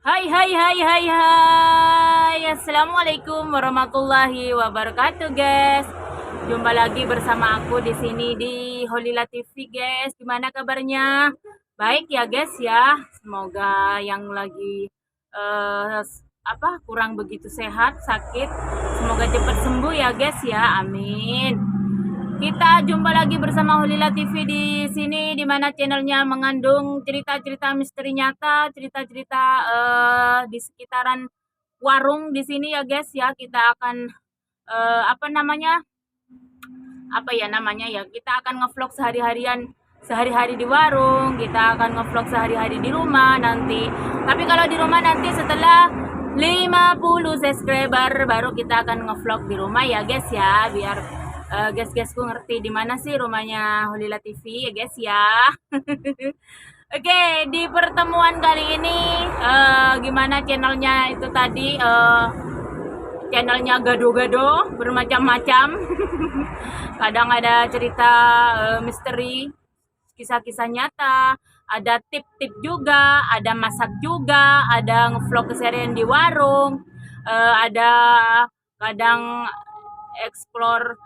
Hai hai hai hai hai. Assalamualaikum warahmatullahi wabarakatuh, guys. Jumpa lagi bersama aku di sini di Holila TV, guys. Gimana kabarnya? Baik ya, guys ya. Semoga yang lagi kurang begitu sehat, sakit, semoga cepat sembuh ya, guys ya. Amin. Kita jumpa lagi bersama Holila TV di sini, di mana channelnya mengandung cerita-cerita misteri nyata, cerita-cerita di sekitaran warung di sini ya, guys ya. Kita akan apa namanya? Apa ya namanya ya? Kita akan ngevlog sehari-hari di warung, kita akan ngevlog sehari-hari di rumah nanti. Tapi kalau di rumah nanti setelah 50 subscriber baru kita akan ngevlog di rumah ya, guys ya, biar guys-guysku ngerti di mana sih rumahnya Holila TV ya, guys ya. Oke, di pertemuan kali ini gimana channelnya itu tadi, channelnya gado-gado bermacam-macam. Kadang ada cerita misteri, kisah-kisah nyata, ada tip-tip juga, ada masak juga, ada ngevlog keseharian di warung, ada kadang explore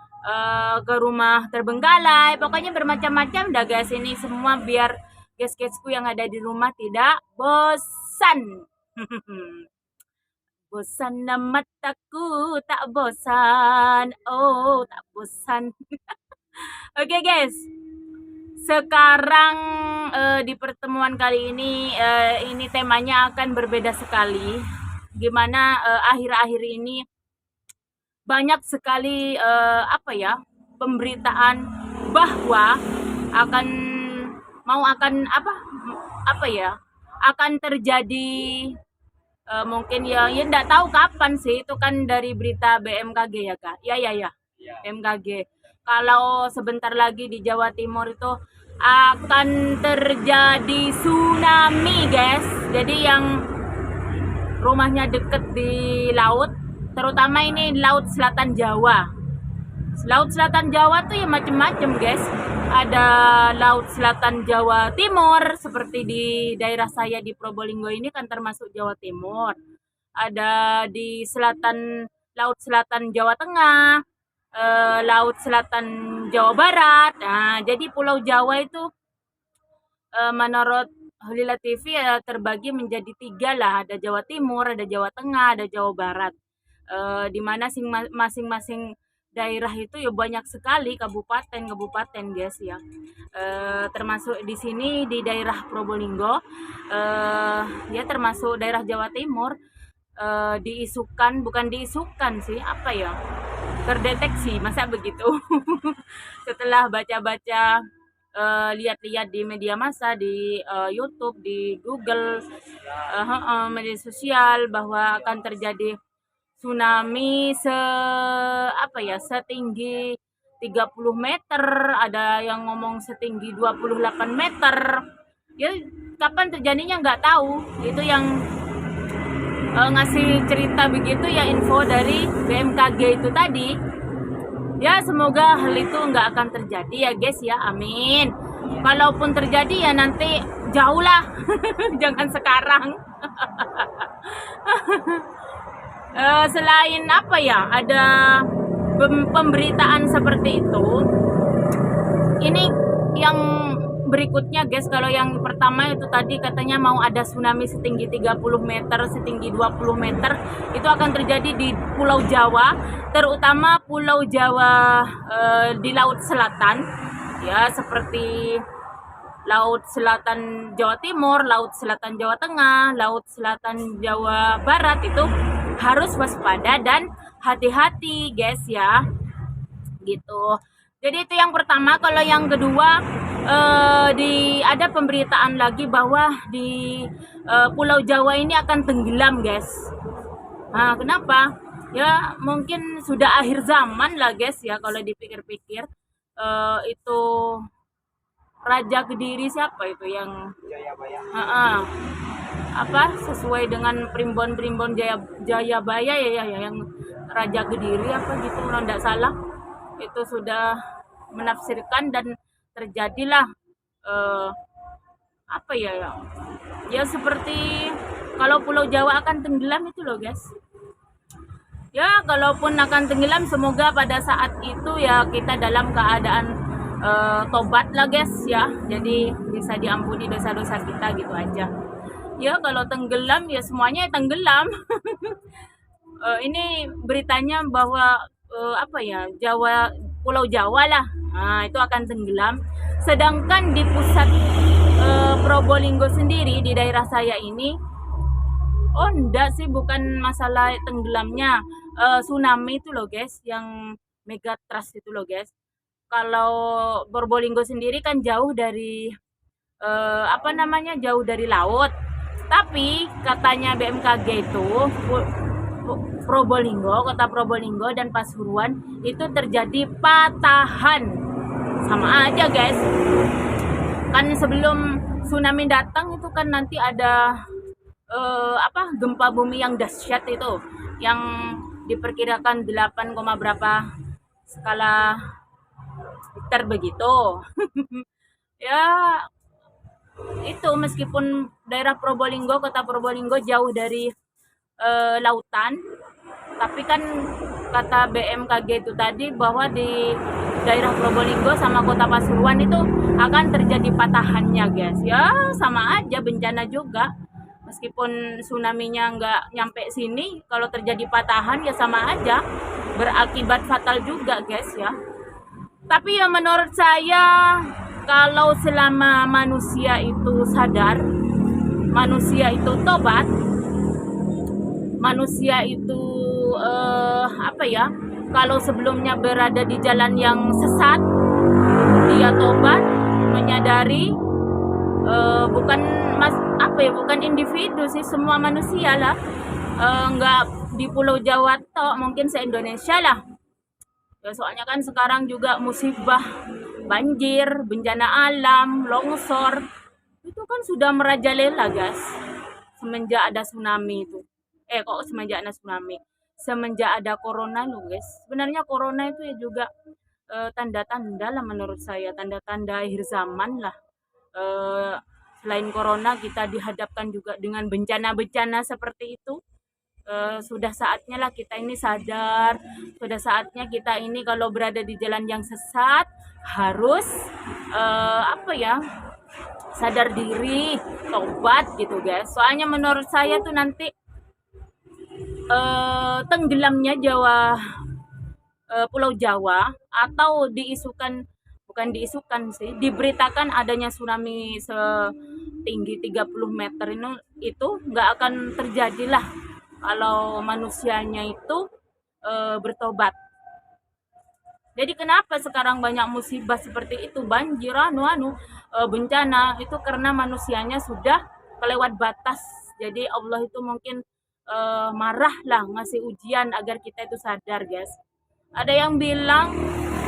ke rumah terbengkalai. Pokoknya bermacam-macam dah, guys, ini semua biar guys-guysku yang ada di rumah tidak bosan. Bosan na mataku, tak bosan. Oh, tak bosan. Oke, guys. Sekarang di pertemuan kali ini temanya akan berbeda sekali. Gimana akhir-akhir ini banyak sekali pemberitaan bahwa akan akan terjadi, mungkin ya enggak tahu kapan sih, itu kan dari berita BMKG ya, Kak. Ya. BMKG. Kalau sebentar lagi di Jawa Timur itu akan terjadi tsunami, guys. Jadi yang rumahnya deket di laut, terutama ini Laut Selatan Jawa. Laut Selatan Jawa tuh ya macem-macem, guys. Ada Laut Selatan Jawa Timur, seperti di daerah saya di Probolinggo ini kan termasuk Jawa Timur. Ada di Laut Selatan Jawa Tengah, Laut Selatan Jawa Barat. Nah, jadi Pulau Jawa itu menurut Holila TV terbagi menjadi 3 lah. Ada Jawa Timur, ada Jawa Tengah, ada Jawa Barat. Di mana masing-masing daerah itu ya banyak sekali kabupaten, guys ya. Termasuk di sini di daerah Probolinggo, ya termasuk daerah Jawa Timur, bukan diisukan sih, terdeteksi, masa begitu. Setelah baca-baca, lihat-lihat di media massa, di YouTube, di Google, media sosial, bahwa akan terjadi tsunami setinggi 30 meter, ada yang ngomong setinggi 28 meter. Ya, kapan terjadinya nggak tahu. Itu yang ngasih cerita begitu ya, info dari BMKG itu tadi. Ya, semoga hal itu nggak akan terjadi ya, guys ya. Amin. Kalaupun terjadi ya nanti jauh lah. Jangan sekarang. Selain ada pemberitaan seperti itu, ini yang berikutnya, guys. Kalau yang pertama itu tadi katanya mau ada tsunami setinggi 30 meter, setinggi 20 meter, itu akan terjadi di Pulau Jawa, terutama Pulau Jawa di Laut Selatan, ya, seperti Laut Selatan Jawa Timur, Laut Selatan Jawa Tengah, Laut Selatan Jawa Barat, itu harus waspada dan hati-hati, guys ya. Gitu. Jadi itu yang pertama. Kalau yang kedua, ada pemberitaan lagi bahwa di Pulau Jawa ini akan tenggelam, guys. Nah, kenapa? Ya mungkin sudah akhir zaman lah, guys ya, kalau dipikir-pikir. Itu Raja Kediri, siapa itu yang sesuai dengan primbon Jayabaya ya, yang Raja Kediri gitu, kalau tidak salah, itu sudah menafsirkan dan terjadilah ya seperti kalau Pulau Jawa akan tenggelam itu loh guys. Ya kalaupun akan tenggelam, semoga pada saat itu ya kita dalam keadaan tobat lah guys ya, jadi bisa diampuni dosa-dosa kita gitu aja ya. Kalau tenggelam ya semuanya tenggelam. Ini beritanya bahwa apa ya, Pulau Jawa lah, nah itu akan tenggelam. Sedangkan di pusat Probolinggo sendiri di daerah saya ini, oh enggak sih, bukan masalah tenggelamnya, tsunami itu loh guys, yang megatrust itu loh guys. Kalau Probolinggo sendiri kan jauh dari apa namanya, jauh dari laut. Tapi katanya BMKG itu Probolinggo, kota Probolinggo dan Pasuruan itu terjadi patahan. Sama aja guys. Kan sebelum tsunami datang itu kan nanti ada apa, gempa bumi yang dahsyat itu, yang diperkirakan 8, berapa skala Richter begitu. Ya itu meskipun daerah Probolinggo, kota Probolinggo jauh dari lautan, tapi kan kata BMKG itu tadi bahwa di daerah Probolinggo sama kota Pasuruan itu akan terjadi patahannya guys. Ya sama aja, bencana juga. Meskipun tsunami-nya nggak nyampe sini, kalau terjadi patahan ya sama aja, berakibat fatal juga guys ya. Tapi ya menurut saya, kalau selama manusia itu sadar, manusia itu tobat, manusia itu apa ya, kalau sebelumnya berada di jalan yang sesat, dia tobat, menyadari, bukan bukan individu sih, semua manusia lah, nggak di Pulau Jawa toh, mungkin se-Indonesia lah ya. Soalnya kan sekarang juga musibah banjir, bencana alam, longsor itu kan sudah merajalela guys semenjak ada tsunami itu. Kok semenjak ada tsunami, semenjak ada corona loh guys. Sebenarnya corona itu ya juga tanda-tanda lah menurut saya, tanda-tanda akhir zaman lah. Selain corona, kita dihadapkan juga dengan bencana-bencana seperti itu. Sudah saatnya lah kita ini sadar, sudah saatnya kita ini kalau berada di jalan yang sesat harus apa ya, sadar diri, tobat gitu guys. Soalnya menurut saya tuh nanti tenggelamnya Pulau Jawa, atau bukan diisukan sih, diberitakan adanya tsunami setinggi 30 meter itu nggak akan terjadi lah kalau manusianya itu bertobat. Jadi kenapa sekarang banyak musibah seperti itu, banjir, bencana, itu karena manusianya sudah kelewat batas. Jadi Allah itu mungkin marah lah, ngasih ujian agar kita itu sadar guys. Ada yang bilang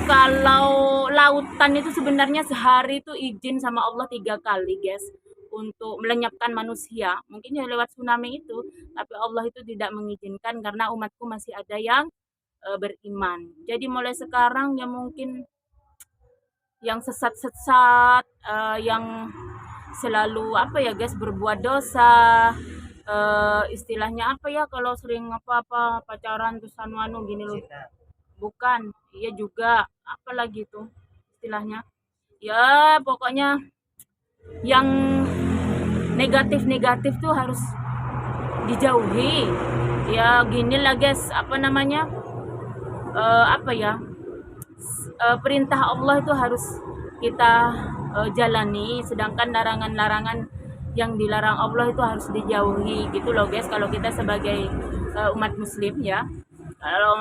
kalau lautan itu sebenarnya sehari itu izin sama Allah 3 kali guys untuk melenyapkan manusia. Mungkin ya lewat tsunami itu, tapi Allah itu tidak mengizinkan karena umatku masih ada yang beriman. Jadi mulai sekarang ya mungkin yang sesat-sesat, yang selalu apa ya guys, berbuat dosa, istilahnya apa ya, kalau sering apa-apa pacaran terus anu gini loh, bukan, iya juga, apa lagi tuh istilahnya ya, pokoknya yang negatif-negatif tuh harus dijauhi ya. Gini lah guys, apa namanya, apa ya, perintah Allah itu harus kita jalani, sedangkan larangan-larangan yang dilarang Allah itu harus dijauhi gitu loh guys. Kalau kita sebagai umat muslim ya, kalau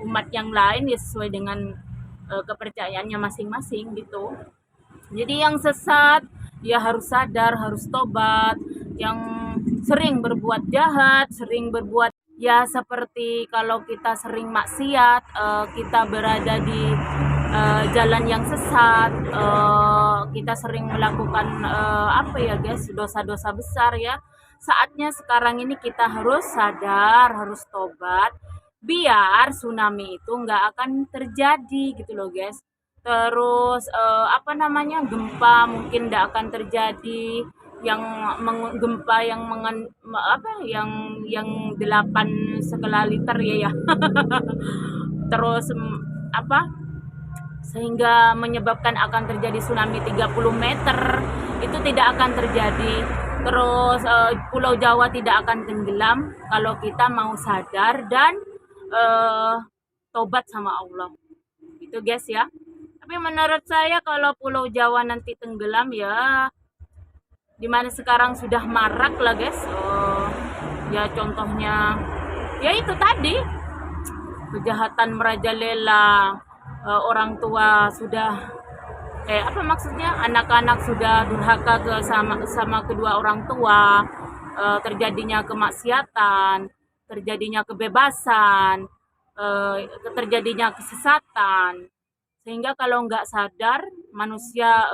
umat yang lain ya sesuai dengan kepercayaannya masing-masing gitu. Jadi yang sesat ya harus sadar, harus tobat. Yang sering berbuat jahat, sering berbuat ya seperti kalau kita sering maksiat, kita berada di jalan yang sesat, kita sering melakukan apa ya guys, dosa-dosa besar ya. Saatnya sekarang ini kita harus sadar, harus tobat, biar tsunami itu nggak akan terjadi gitu loh guys. Terus apa namanya, gempa mungkin nggak akan terjadi, yang gempa yang yang 8 skala liter ya. Terus apa sehingga menyebabkan akan terjadi tsunami 30 meter itu tidak akan terjadi. Terus Pulau Jawa tidak akan tenggelam kalau kita mau sadar dan tobat sama Allah. Itu guys ya. Tapi menurut saya kalau Pulau Jawa nanti tenggelam ya dimana sekarang sudah marak lah guys. Ya contohnya ya itu tadi kejahatan merajalela, orang tua sudah apa maksudnya anak-anak sudah durhaka sama kedua orang tua, terjadinya kemaksiatan, terjadinya kebebasan, terjadinya kesesatan, sehingga kalau nggak sadar manusia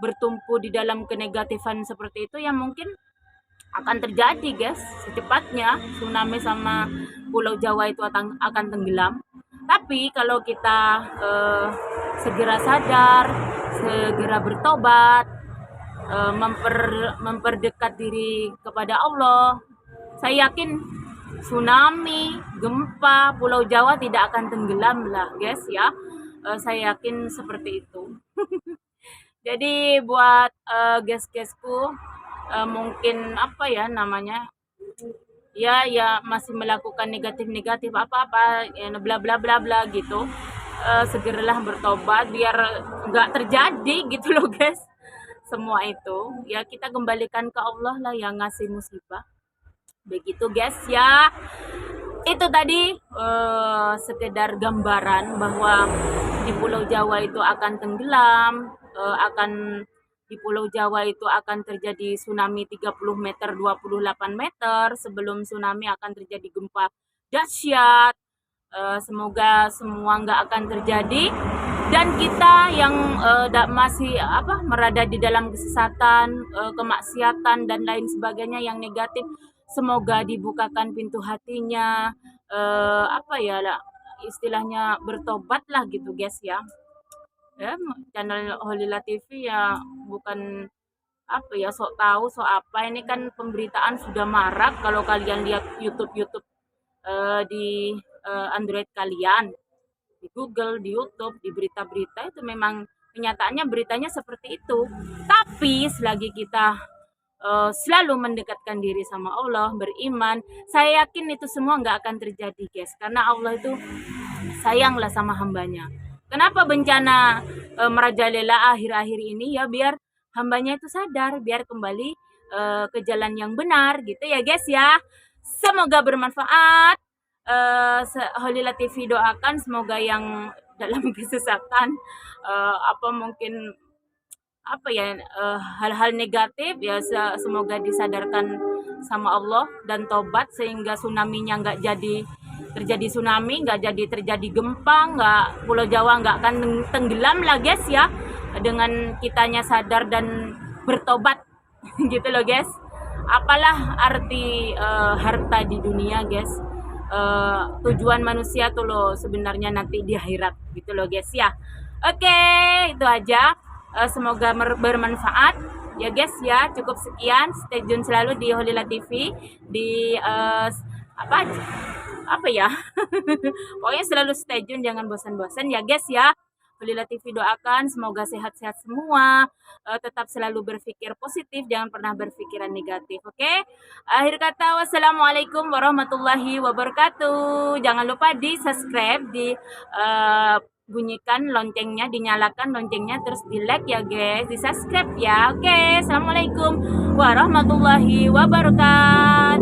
bertumpu di dalam kenegatifan seperti itu ya mungkin akan terjadi guys secepatnya tsunami sama Pulau Jawa itu akan tenggelam. Tapi kalau kita segera sadar, segera bertobat, memperdekat diri kepada Allah, saya yakin tsunami, gempa, Pulau Jawa tidak akan tenggelam lah guys ya. Saya yakin seperti itu. Jadi buat guys-guysku mungkin apa ya namanya ya masih melakukan negatif apa ya, bla bla bla bla gitu, segeralah bertobat biar nggak terjadi gitu loh guys. Semua itu ya kita kembalikan ke Allah lah yang ngasih musibah. Begitu guys ya. Itu tadi sekedar gambaran bahwa di Pulau Jawa itu akan tenggelam, di Pulau Jawa itu akan terjadi tsunami 30 meter, 28 meter. Sebelum tsunami akan terjadi gempa dahsyat. Semoga semua nggak akan terjadi. Dan kita yang masih merada di dalam kesesatan, kemaksiatan dan lain sebagainya yang negatif, semoga dibukakan pintu hatinya, istilahnya bertobat lah gitu guys ya. Ya channel Holila TV ya bukan sok tahu sok apa, ini kan pemberitaan sudah marak. Kalau kalian lihat YouTube di Android kalian, di Google, di YouTube, di berita-berita itu memang kenyataannya beritanya seperti itu. Tapi selagi kita selalu mendekatkan diri sama Allah, beriman, saya yakin itu semua nggak akan terjadi guys, karena Allah itu sayanglah sama hambanya. Kenapa bencana merajalela akhir-akhir ini ya biar hambanya itu sadar, biar kembali ke jalan yang benar gitu ya guys ya. Semoga bermanfaat. Holila TV doakan semoga yang dalam kesesatan mungkin hal-hal negatif ya semoga disadarkan sama Allah dan tobat sehingga tsunami-nya nggak jadi terjadi tsunami, nggak jadi terjadi gempa, Pulau Jawa nggak akan tenggelam lah guys ya, dengan kitanya sadar dan bertobat gitu loh guys. Apalah arti harta di dunia guys, tujuan manusia tuh loh sebenarnya nanti di akhirat gitu loh guys ya. Oke, itu aja. Semoga bermanfaat ya guys ya. Cukup sekian, stay tune selalu di Holila TV, di pokoknya selalu stay tune, jangan bosan-bosan ya guys ya. Holila TV doakan semoga sehat-sehat semua, tetap selalu berpikir positif, jangan pernah berpikiran negatif. Oke? Akhir kata, wassalamualaikum warahmatullahi wabarakatuh. Jangan lupa di subscribe, di bunyikan loncengnya, dinyalakan loncengnya, terus di like ya guys, di subscribe ya. Oke, assalamualaikum warahmatullahi wabarakatuh.